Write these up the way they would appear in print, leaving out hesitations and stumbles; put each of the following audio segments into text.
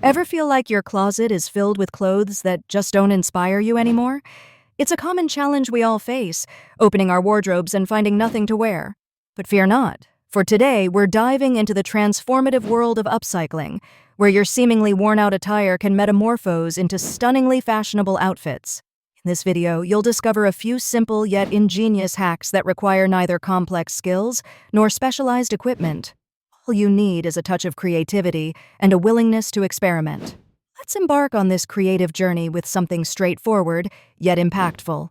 Ever feel like your closet is filled with clothes that just don't inspire you anymore? It's a common challenge we all face, opening our wardrobes and finding nothing to wear. But fear not, for today we're diving into the transformative world of upcycling, where your seemingly worn-out attire can metamorphose into stunningly fashionable outfits. In this video, you'll discover a few simple yet ingenious hacks that require neither complex skills nor specialized equipment. All you need is a touch of creativity and a willingness to experiment. Let's embark on this creative journey with something straightforward, yet impactful.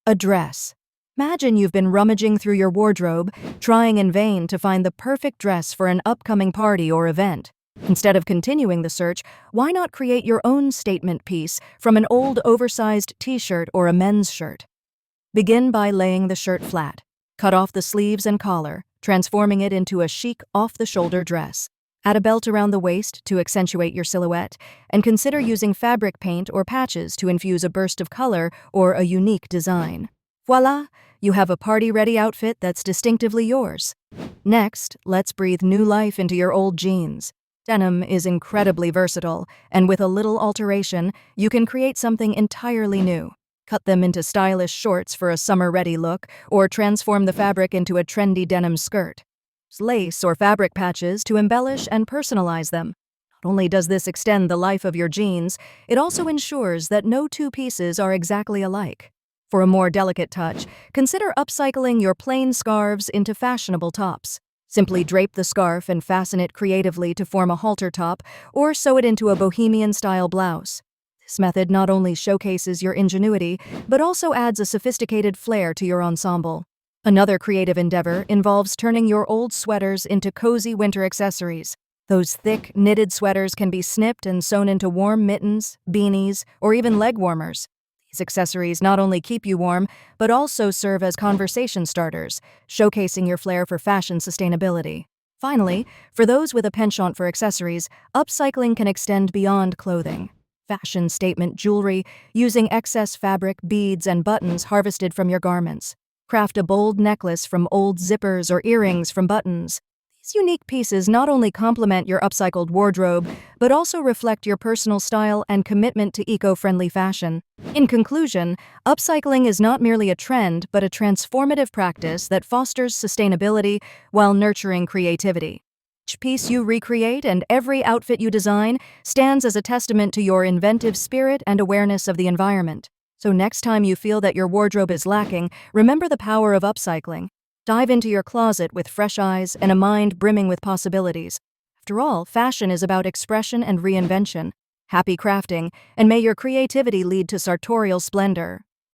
A dress. Imagine you've been rummaging through your wardrobe, trying in vain to find the perfect dress for an upcoming party or event. Instead of continuing the search, why not create your own statement piece from an old oversized t-shirt or a men's shirt? Begin by laying the shirt flat. Cut off the sleeves and collar, transforming it into a chic, off-the-shoulder dress. Add a belt around the waist to accentuate your silhouette, and consider using fabric paint or patches to infuse a burst of color or a unique design. Voila! You have a party-ready outfit that's distinctively yours. Next, let's breathe new life into your old jeans. Denim is incredibly versatile, and with a little alteration, you can create something entirely new. Cut them into stylish shorts for a summer-ready look, or transform the fabric into a trendy denim skirt. Use lace or fabric patches to embellish and personalize them. Not only does this extend the life of your jeans, it also ensures that no two pieces are exactly alike. For a more delicate touch, consider upcycling your plain scarves into fashionable tops. Simply drape the scarf and fasten it creatively to form a halter top, or sew it into a bohemian-style blouse. This method not only showcases your ingenuity, but also adds a sophisticated flair to your ensemble. Another creative endeavor involves turning your old sweaters into cozy winter accessories. Those thick, knitted sweaters can be snipped and sewn into warm mittens, beanies, or even leg warmers. These accessories not only keep you warm, but also serve as conversation starters, showcasing your flair for fashion sustainability. Finally, for those with a penchant for accessories, upcycling can extend beyond clothing. Fashion statement jewelry, using excess fabric, beads, and buttons harvested from your garments. Craft a bold necklace from old zippers or earrings from buttons. These unique pieces not only complement your upcycled wardrobe, but also reflect your personal style and commitment to eco-friendly fashion. In conclusion, upcycling is not merely a trend, but a transformative practice that fosters sustainability while nurturing creativity. Each piece you recreate and every outfit you design stands as a testament to your inventive spirit and awareness of the environment. So next time you feel that your wardrobe is lacking, remember the power of upcycling. Dive into your closet with fresh eyes and a mind brimming with possibilities. After all, fashion is about expression and reinvention. Happy crafting, and may your creativity lead to sartorial splendor.